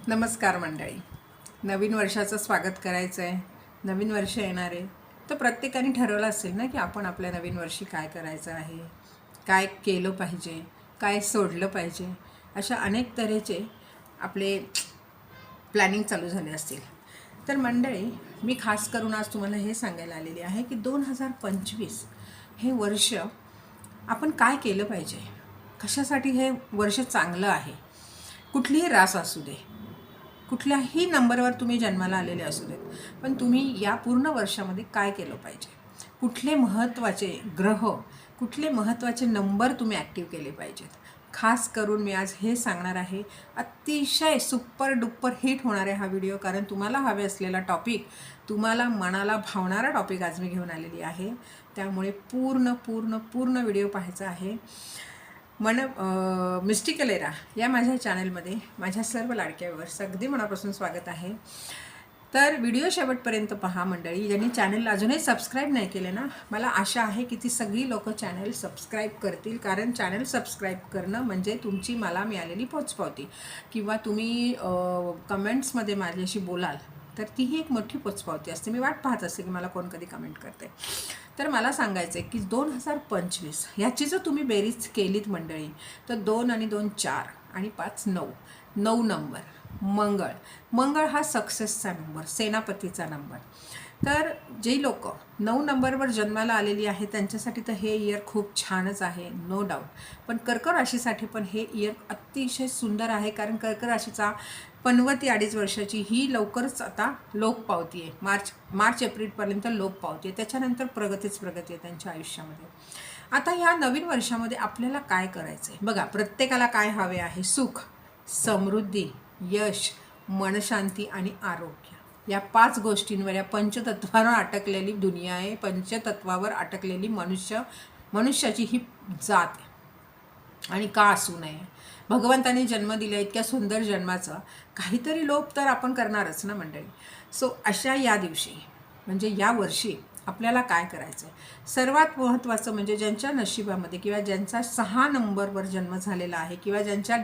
नमस्कार मंडळी. नवीन वर्षाचं स्वागत करायचं आहे. नवीन वर्ष येणार आहे, तर प्रत्येकाने ठरवलं असेल ना की आपण आपल्या नवीन वर्षी काय करायचं आहे, काय केलं पाहिजे, काय सोडलं पाहिजे. अशा अनेक तऱ्हेचे आपले प्लॅनिंग चालू झाले असतील. तर मंडळी, मी खास करून आज तुम्हाला हे सांगायला आलेली आहे की 2025 हे वर्ष आपण काय केलं पाहिजे, कशासाठी हे वर्ष चांगलं आहे. कुठलीही रास असू दे, कुठल्याही नंबरवर तुम्ही जन्माला आलेले असू देत, पण तुम्ही या पूर्ण वर्षामध्ये काय केलं पाहिजे, कुठले महत्त्वाचे ग्रह, कुठले महत्त्वाचे नंबर तुम्ही ॲक्टिव्ह केले पाहिजेत. खास करून मी आज हे सांगणार आहे. अतिशय सुपर डुप्पर हिट होणार आहे हा व्हिडिओ, कारण तुम्हाला हवे असलेला टॉपिक, तुम्हाला मनाला भावणारा टॉपिक आज मी घेऊन आलेली आहे. त्यामुळे पूर्ण पूर्ण पूर्ण व्हिडिओ पाहायचा आहे. मिस्टिकल एरा या माझ्या चॅनलमध्ये माझ्या सर्व लाडक्या व्ह्यूअर्स अगदी मनापासून स्वागत आहे. तर व्हिडिओ शेवटपर्यंत पहा मंडळी. ज्यांनी चॅनलला अजूनही सबस्क्राईब नाही केले ना, मला आशा आहे की ती सगळी लोक चॅनल सबस्क्राईब करतील, कारण चॅनल सबस्क्राईब करणं म्हणजे तुमची मला मिळालेली पोचपावती, किंवा तुम्ही कमेंट्समध्ये माझ्याशी बोलाल तर तीही एक मोठी पोचपावती असते. मी वाट पाहत असते की मला कोण कधी कमेंट करते. तर मला सांगायचं आहे की 2025 ह्याची जर तुम्ही बेरीज केलीत मंडळी, तर 2 आणि 2 4 आणि 5 9, 9 नंबर मंगळ हा सक्सेसचा नंबर, सेनापतीचा नंबर. तर जे लोक 9 नंबरवर जन्माला आलेली आहे त्यांच्यासाठी तर हे इयर खूप छानच आहे, नो डाऊट. पण कर्क राशीसाठी पण हे इयर अतिशय सुंदर आहे, कारण कर्क राशीचा पनवती 2.5 वर्षाची ही लवकरच आता लोप पावती आहे. मार्च एप्रिलपर्यंत लोप पावती आहे. त्याच्यानंतर प्रगती आहे त्यांच्या आयुष्यामध्ये. आता ह्या नवीन वर्षामध्ये आपल्याला काय करायचं आहे बघा. प्रत्येकाला काय हवे आहे? सुख, समृद्धी, यश, मनशांती आणि आरोग्य. या 5 गोष्टींवर, या पंचतत्वावर अटकलेली दुनिया आहे. पंचतत्वावर अटकलेली मनुष्याची ही जात आहे. आणि का असू नये? भगवंताने जन्म दिला, इतक्या सुंदर जन्माचा काहीतरी लोप तर आपण करणारच ना मंडळी. सो अशा या दिवशी म्हणजे या वर्षी आपल्याला काय करायचं आहे? सर्वात महत्त्वाचं म्हणजे ज्यांच्या नशिबामध्ये किंवा ज्यांचा 6 नंबरवर जन्म झालेला आहे, किंवा ज्यांच्या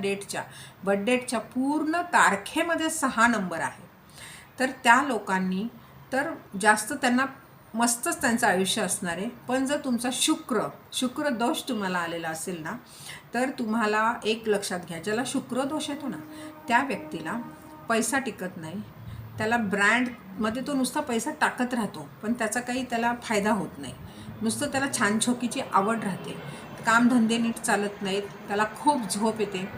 बर्थडेटच्या पूर्ण तारखेमध्ये 6 नंबर आहे, तर त्या लोकांनी तर जास्त त्यांना मस्तच त्यांचं आयुष्य असणार आहे. पण जर तुमचा शुक्र दोष तुम्हाला आलेला असेल ना, तर तुम्हाला एक लक्षात घ्या, ज्याला शुक्र दोष येतो ना त्या व्यक्तीला पैसा टिकत नाही. त्याला ब्रँडमध्ये तो नुसता पैसा टाकत राहतो, पण त्याचा काही त्याला फायदा होत नाही. नुसतं त्याला छान छोकीची आवड राहते, कामधंदे नीट चालत नाहीत, त्याला खूप झोप येते.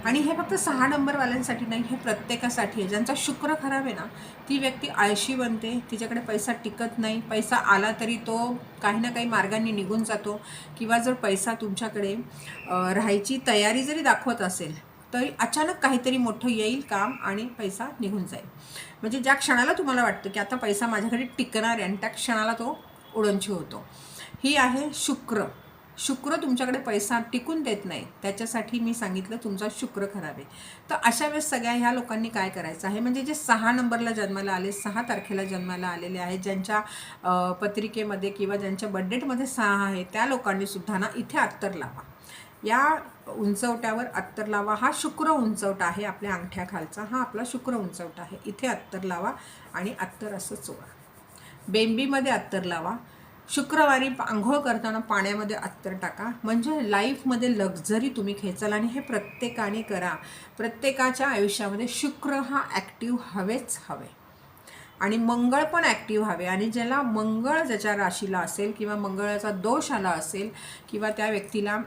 आणि हे फक्त 6 नंबरवाल्यांसाठी नाही, हे प्रत्येकासाठी आहे. ज्यांचा शुक्र खराब आहे ना, ती व्यक्ती आळशी बनते, तिच्याकडे पैसा टिकत नाही. पैसा आला तरी तो काही ना काही मार्गांनी निघून जातो, किंवा जर पैसा तुमच्याकडे राहायची तयारी जरी दाखवत असेल तरी अचानक काहीतरी मोठं येईल काम आणि पैसा निघून जाईल. म्हणजे ज्या क्षणाला तुम्हाला वाटतं की आता पैसा माझ्याकडे टिकणार आहे, आणि त्या क्षणाला तो उडंची होतो. ही आहे शुक्र तुमच्याकडे पैसा टिकून देत नाही. त्याच्यासाठी मी सांगितलं तुमचा शुक्र खराब आहे. तर अशा वेळेस सगळ्या ह्या लोकांनी काय करायचं आहे, म्हणजे जे 6 नंबरला जन्माला आले, 6 तारखेला जन्माला आलेले आहेत, ज्यांच्या पत्रिकेमध्ये किंवा ज्यांच्या बर्थडेटमध्ये 6 आहे, त्या लोकांनी सुद्धा ना इथे अत्तर लावा. या उंचवट्यावर अत्तर लावा. हा शुक्र उंचवटा आहे, आपल्या अंगठ्याखालचा हा आपला शुक्र उंचवटा आहे. इथे अत्तर लावा आणि अत्तर असं चोळा. बेंबीमध्ये अत्तर लावा. शुक्रवारी आंघोळ करताना पाण्यामध्ये अत्तर टाका. म्हणजे लाईफमध्ये लक्झरी तुम्ही खेचाल. आणि हे प्रत्येकाने करा. प्रत्येकाच्या आयुष्यामध्ये शुक्र हा ॲक्टिव्ह हवेच हवे, आणि मंगळ पण ॲक्टिव्ह हवे. आणि ज्याला मंगळ ज्याच्या राशीला असेल, किंवा मंगळाचा दोष आला असेल, किंवा त्या व्यक्तीला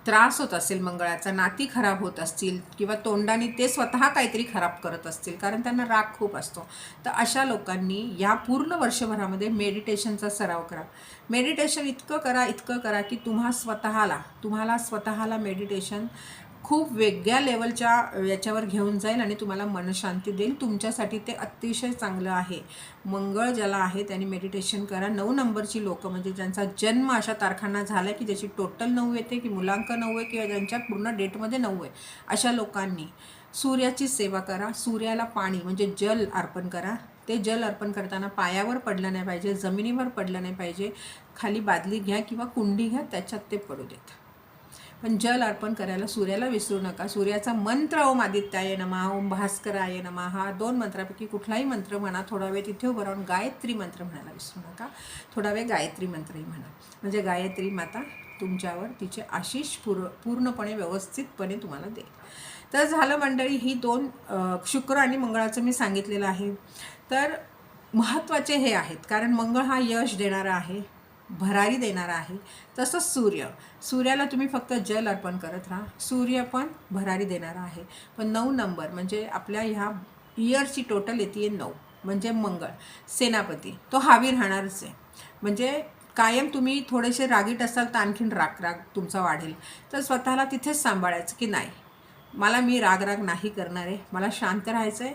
त्रास होत असेल मंगळाचा, नाती खराब होत असतील, किंवा तोंडाने ते स्वतः काहीतरी खराब करत असतील, कारण त्यांना राग खूप असतो, तर अशा लोकांनी या पूर्ण वर्षभरामध्ये मेडिटेशनचा सराव करा. मेडिटेशन इतकं करा की तुम्हाला स्वतःला मेडिटेशन खूप वेगळ्या लेवलच्या याच्यावर घेऊन जाईल, आणि तुम्हाला मनशांती देईल. तुमच्यासाठी ते अतिशय चांगलं आहे. मंगळ ज्याला आहे त्यांनी मेडिटेशन करा. 9 नंबरची लोकं, म्हणजे ज्यांचा जन्म अशा तारखांना झाला की ज्याची टोटल 9 येते, की मुलांक 9 आहे, किंवा ज्यांच्या पूर्ण डेटमध्ये 9 आहे, अशा लोकांनी सूर्याची सेवा करा. सूर्याला पाणी म्हणजे जल अर्पण करा. ते जल अर्पण करताना पायावर पडलं नाही पाहिजे, जमिनीवर पडलं नाही पाहिजे. खाली बादली घ्या किंवा कुंडी घ्या, त्याच्यात ते पडू देत. पण जल अर्पण करायला सूर्याला विसरू नका. सूर्याचा मंत्र ओम आदित्याय नमः, ओम भास्कराय नमः, हा 2 मंत्रापैकी कुठलाही मंत्र म्हणा. थोडा वेळ तिथे उभं राहून गायत्री मंत्र म्हणायला विसरू नका. थोडा वेळ गायत्री मंत्रही म्हणा. म्हणजे गायत्री माता तुमच्यावर तिचे आशीष पूर्णपणे व्यवस्थितपणे तुम्हाला देईल. तर झालं मंडळी, ही 2 शुक्र आणि मंगळाचं मी सांगितलेलं आहे. तर महत्त्वाचे हे आहेत, कारण मंगळ हा यश देणारा आहे, भरारी देणारा आहे. तसंच सूर्याला तुम्ही फक्त जल अर्पण करत राहा. सूर्य पण भरारी देणारा आहे. पण 9 नंबर म्हणजे आपल्या ह्या इयरची टोटल येते 9, म्हणजे मंगळ सेनापती तो हावी राहणारच आहे. म्हणजे कायम तुम्ही थोडेसे रागीट असाल तर आणखीन राग तुमचा वाढेल. तर स्वतःला तिथेच सांभाळायचं की नाही, मी राग नाही करणार आहे, मला शांत राहायचं आहे,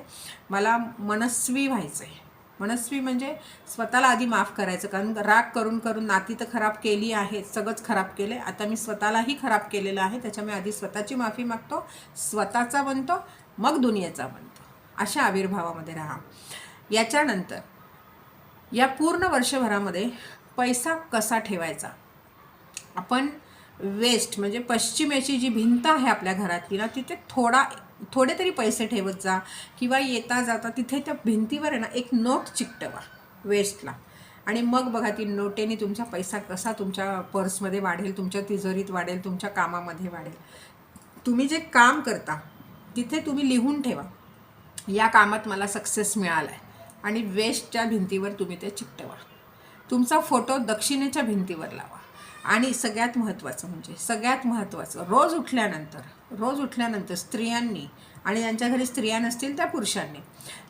मला मनस्वी व्हायचं आहे. मनस्वी म्हणजे स्वतःला आधी माफ करायचं, कारण राग करून करून नाती तर खराब केली आहे, सगळंच खराब केलं आहे. आता मी स्वतःलाही खराब केलेलं आहे, त्याच्यामुळे आधी स्वतःची माफी मागतो, स्वतःचा बनतो, मग दुनियेचा बनतो. अशा आविर्भावामध्ये राहा. याच्यानंतर या पूर्ण वर्षभरामध्ये पैसा कसा ठेवायचा, आपण वेस्ट म्हणजे पश्चिमेची जी भिंत आहे आपल्या घरातली ना, तिथे थोडे तरी पैसे ठेवत जा, किंवा येता जाता तिथे त्या भिंतीवर आहे ना एक नोट चिकटवा वेस्टला. आणि मग बघा ती नोटेने तुमचा पैसा कसा तुमच्या पर्समध्ये वाढेल, तुमच्या तिजोरीत वाढेल, तुमच्या कामामध्ये वाढेल. तुम्ही जे काम करता तिथे तुम्ही लिहून ठेवा, या कामात मला सक्सेस मिळाला आहे, आणि वेस्टच्या भिंतीवर तुम्ही ते चिकटवा. तुमचा फोटो दक्षिणेच्या भिंतीवर लावा. आणि सगळ्यात महत्त्वाचं रोज उठल्यानंतर स्त्रियांनी, आणि ज्यांच्या घरी स्त्रिया नसतील त्या पुरुषांनी,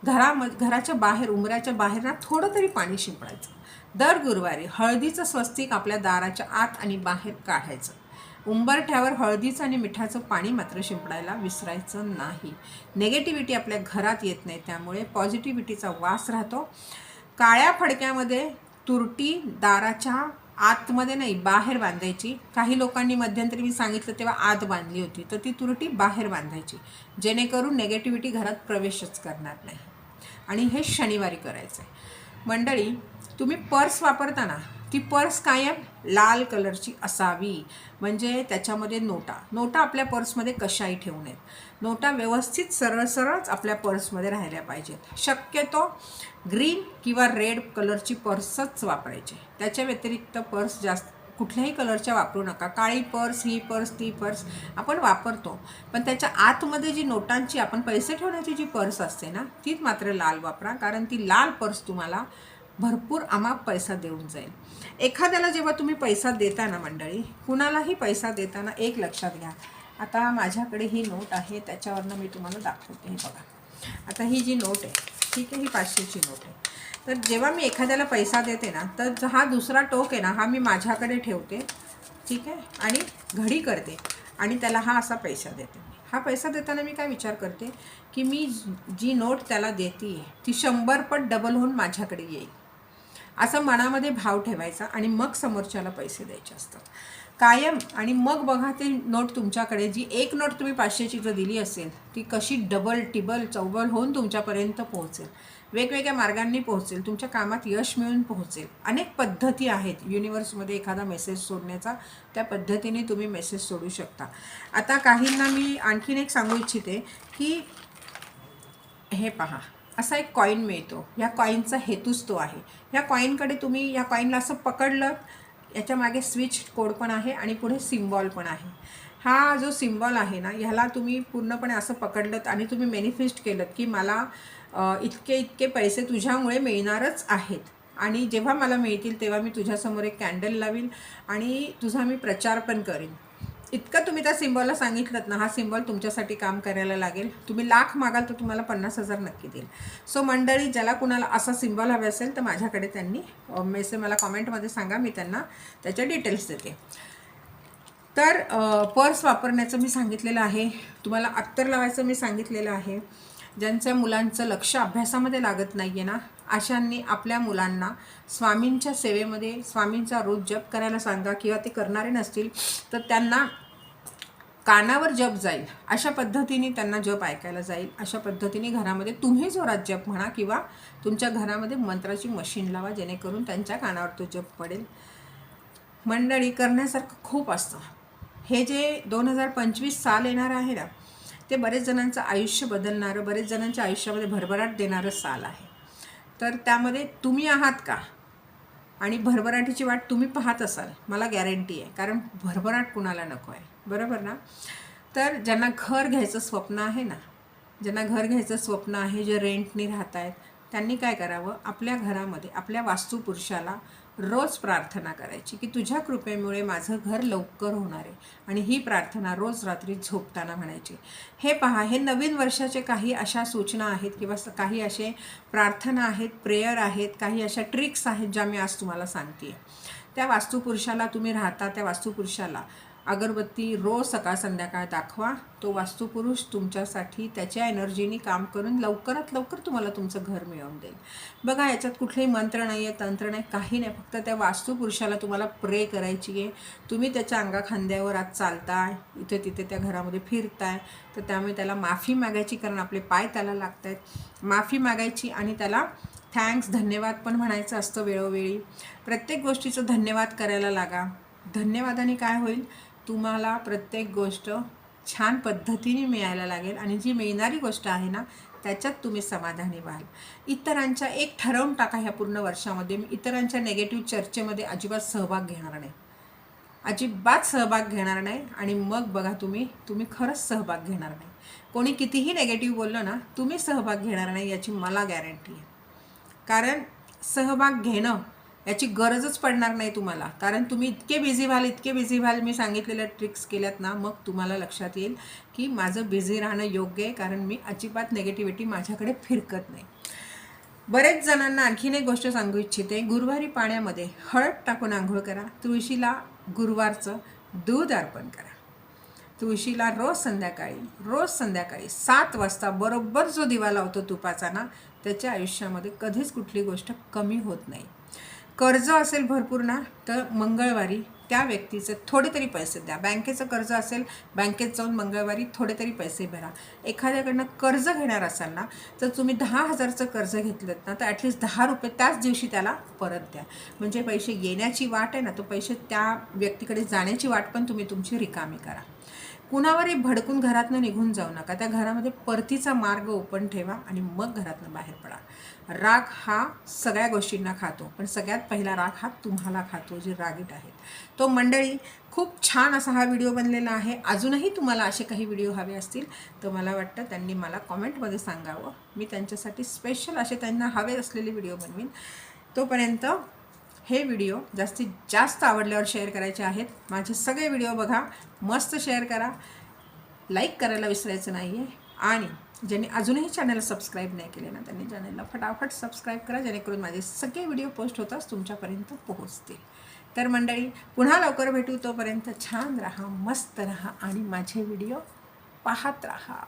घराच्या बाहेर उंबऱ्याच्या बाहेर ना थोडं तरी पाणी शिंपडायचं. दर गुरुवारी हळदीचं स्वस्तिक आपल्या दाराच्या आत आणि बाहेर काढायचं. उंबरठ्यावर हळदीचं आणि मिठाचं पाणी मात्र शिंपडायला विसरायचं नाही. नेगेटिव्हिटी आपल्या घरात येत नाही, त्यामुळे पॉझिटिव्हिटीचा वास राहतो. काळ्या फडक्यामध्ये तुरटी दाराच्या आतमध्ये नाही, बाहेर बांधायची. काही लोकांनी मध्यंतरी मी सांगितलं तेव्हा आत बांधली होती, तर ती तुरटी बाहेर बांधायची, जेणेकरून नेगेटिव्हिटी घरात प्रवेशच करणार नाही. आणि हे शनिवारी करायचं आहे. मंडळी, तुम्ही पर्स वापरताना ती पर्स कायम लाल कलरची असावी. म्हणजे त्याच्यामध्ये नोटा आपल्या पर्समध्ये कशाही ठेवू नयेत. नोटा व्यवस्थित सरळच आपल्या पर्समध्ये राहिल्या पाहिजेत. शक्यतो ग्रीन किंवा रेड कलरची पर्सच वापरायची. त्याच्या व्यतिरिक्त पर्स जास्त कुठल्याही कलरच्या वापरू नका. काळी पर्स, ही पर्स, ती पर्स आपण वापरतो, पण त्याच्या आतमध्ये जी नोटांची आपण पैसे ठेवण्याची जी पर्स असते ना, तीच मात्र लाल वापरा, कारण ती लाल पर्स तुम्हाला भरपूर अमाप पैसा देऊन जाईल. एखाद्याला जेव्हा तुम्ही पैसा देता ना मंडळी, कुणालाही पैसा देताना एक लक्षात घ्या. आता माझ्याकडे ही नोट आहे, त्याच्यावरनं मी तुम्हाला दाखवते. हे बघा, आता ही जी नोट आहे, ठीक आहे, ही 500ची नोट आहे. तर जेव्हा मी एखाद्याला पैसा देते ना, तर हा दुसरा टोक आहे ना, हा मी माझ्याकडे ठेवते, ठीक आहे, आणि घडी करते, आणि त्याला हा असा पैसा देते. हा पैसा देताना मी काय विचार करते की मी जी नोट त्याला देते ती 100 पट डबल होऊन माझ्याकडे येईल, असं मनामध्ये भाव ठेवायचा, आणि मग समोरच्याला पैसे द्यायचे असतात कायम. आणि मग बघा ते नोट तुमच्याकडे, जी एक नोट तुम्ही 500ची जर दिली असेल, ती कशी डबल टिबल चौबल होऊन तुमच्यापर्यंत पोहोचेल, वेगवेगळ्या मार्गांनी पोहोचेल, तुमच्या कामात यश मिळून पोहोचेल. अनेक पद्धती आहेत युनिवर्समध्ये एखादा मेसेज सोडण्याचा, त्या पद्धतीने तुम्ही मेसेज सोडू शकता. आता काहींना मी आणखीन एक सांगू इच्छिते की हे पहा, असा एक कॉईन मिळतो. ह्या कॉईनचा हेतूच तो आहे. ह्या कॉईनकडे तुम्ही या कॉईनला असं पकडलं, याच्या मागे स्विच कोड पण आहे आणि पुढे सिम्बॉल पण आहे. हा जो सिम्बॉल आहे ना, ह्याला तुम्ही पूर्णपणे असं पकडलं आणि तुम्ही मॅनिफेस्ट केलं की मला इतके पैसे तुझ्यामुळे मिळणारच आहेत, आणि जेव्हा मला मिळतील तेव्हा मी तुझ्यासमोर एक कॅन्डल लावील आणि तुझा मी प्रचार पण करेन. इतकं तुम्ही त्या सिम्बॉलला सांगितलं ना, हा सिम्बॉल तुमच्यासाठी काम करायला लागेल. तुम्ही लाख मागाल तर तुम्हाला 50,000 नक्की देईल. सो मंडळी, ज्याला कुणाला असा सिम्बॉल हवे असेल तर माझ्याकडे त्यांनी मेसेज मला कॉमेंटमध्ये सांगा, मी त्यांना त्याच्या डिटेल्स देते. तर पर्स वापरण्याचं मी सांगितलेलं आहे, तुम्हाला अत्तर लावायचं मी सांगितलेलं आहे. ज्यांच्या मुलांचं लक्ष अभ्यासामध्ये लागत नाही आहे ना, अशांनी आपल्या मुलांना स्वामींच्या सेवेमध्ये स्वामींचा रोज जप करायला सांगा, किंवा ते करणारे नसतील तर त्यांना कानावर जप जाईल अशा पद्धतीने त्यांना जप ऐकायला जाईल. अशा पद्धतीने घरामध्ये तुम्ही जोरात जप म्हणा, किंवा तुमच्या घरामध्ये मंत्राची मशीन लावा, जेणेकरून त्यांच्या कानावर तो जप पडेल. मंडळी, करण्यासारखं खूप असतं. हे जे 2025 साल येणार आहे ना, ते बरेच जणांचं आयुष्य बदलणारं, बरेच जणांच्या आयुष्यामध्ये भरभराट देणारं साल आहे. तर त्यामध्ये तुम्ही आहात का? आणि भरभराटीची वाट तुम्ही पाहत असाल, मला गॅरंटी आहे, कारण भरभराट कुणाला नको आहे, बरोबर ना? तर ज्यांना घर घ्यायचं स्वप्न आहे ना, ज्यांना घर घ्यायचं स्वप्न आहे, जे रेंटनी राहत आहेत, त्यांनी काय करावं, आपल्या घरामध्ये आपल्या वास्तुपुरुषाला रोज प्रार्थना करायची की तुझ्या कृपेमुळे माझं घर लवकर होणार आहे. आणि ही प्रार्थना रोज रात्री झोपताना म्हणायची. हे पहा, हे नवीन वर्षाचे काही अशा सूचना आहेत किंवा काही असे प्रार्थना आहेत, प्रेयर आहेत, काही अशा ट्रिक्स आहेत ज्या मी आज तुम्हाला सांगते. त्या वास्तुपुरुषाला तुम्ही राहता, त्या वास्तुपुरुषाला अगरबत्ती रोज सकाळ संध्याकाळ दाखवा. तो वास्तुपुरुष तुमच्यासाठी त्याच्या एनर्जीनी काम करून लवकरात लवकर तुम्हाला तुमचं घर मिळवून देईल. बघा, याच्यात कुठलेही मंत्र नाही आहे, तंत्र नाही, काही नाही. फक्त त्या वास्तुपुरुषाला तुम्हाला प्रे करायची आहे. तुम्ही त्याच्या अंगाखांद्यावर आज चालताय, इथे तिथे त्या घरामध्ये फिरताय, तर त्यामुळे त्याला माफी मागायची, कारण आपले पाय त्याला लागत आहेत. माफी मागायची आणि त्याला थँक्स, धन्यवाद पण म्हणायचं असतं वेळोवेळी. प्रत्येक गोष्टीचं धन्यवाद करायला लागा. धन्यवादाने काय होईल, तुम्हाला प्रत्येक गोष्ट छान पद्धतीने मिळायला लागेल आणि जी मिळणारी गोष्ट आहे ना, त्याच्यात तुम्ही समाधानी व्हाल. इतरांच्या एक ठरवून टाका, ह्या पूर्ण वर्षामध्ये मी इतरांच्या नेगेटिव्ह चर्चेमध्ये अजिबात सहभाग घेणार नाही, अजिबात सहभाग घेणार नाही. आणि मग बघा, तुम्ही खरंच सहभाग घेणार नाही. कोणी कितीही नेगेटिव्ह बोललं ना, तुम्ही सहभाग घेणार नाही याची मला गॅरंटी आहे. कारण सहभाग घेणं याची गरजच पडणार नाही तुम्हाला, कारण तुम्ही इतके बिझी व्हाल. मी सांगितलेल्या ट्रिक्स केल्यात ना, मग तुम्हाला लक्षात येईल की माझं बिझी राहणं योग्य आहे, कारण मी अजिबात नेगेटिव्हिटी माझ्याकडे फिरकत नाही. बरेच जणांना आणखीन एक गोष्ट सांगू इच्छिते. गुरुवारी पाण्यामध्ये हळद टाकून आंघोळ करा. तुळशीला गुरुवारचं दूध अर्पण करा. तुळशीला रोज संध्याकाळी 7 वाजता बरोबर जो दिवा लावतो तुपाचा ना, त्याच्या आयुष्यामध्ये कधीच कुठली गोष्ट कमी होत नाही. कर्ज असेल भरपूर ना, तर मंगळवारी त्या व्यक्तीचे थोडे तरी पैसे द्या. बँकेचं कर्ज असेल, बँकेत जाऊन मंगळवारी थोडे तरी पैसे भरा. एखाद्याकडनं कर्ज घेणार असाल ना, तर तुम्ही 10,000चं कर्ज घेतलं ना, तर ॲटलिस्ट 10 रुपये त्याच दिवशी त्याला परत द्या. म्हणजे पैसे येण्याची वाट आहे ना, तो पैसे त्या व्यक्तीकडे जाण्याची वाट पण तुम्ही तुमची रिकामी करा. कुणावरही भडकून घरातनं निघून जाऊ नका. त्या घरामध्ये परतीचा मार्ग ओपन ठेवा आणि मग घरातनं बाहेर पडा. राग हा सगळ्या गोष्टींना खातो, पण सगळ्यात पहिला राग हा तुम्हाला खातो, जे रागीट आहेत. तो मंडळी, खूप छान असा हा व्हिडिओ बनलेला आहे. अजूनही तुम्हाला असे काही व्हिडिओ हवे असतील तर मला वाटतं त्यांनी मला कॉमेंटमध्ये सांगावं. मी त्यांच्यासाठी स्पेशल असे त्यांना हवे असलेले व्हिडिओ बनवीन. तोपर्यंत हे व्हिडिओ जास्तीत जास्त आवडल्यावर शेअर करायचे आहेत. माझे सगळे व्हिडिओ बघा, मस्त शेअर करा, लाईक करायला विसरायचं नाही आहे. आणि ज्यांनी अजूनही चॅनल सबस्क्राईब नाही केले ना, त्यांनी चॅनलला फटाफट सबस्क्राईब करा, जेणेकरून माझे सगळे व्हिडिओ पोस्ट होताच तुमच्यापर्यंत पोहोचतील. तर मंडळी, पुन्हा लवकर भेटू. तोपर्यंत छान राहा, मस्त राहा आणि माझे व्हिडिओ पाहत राहा.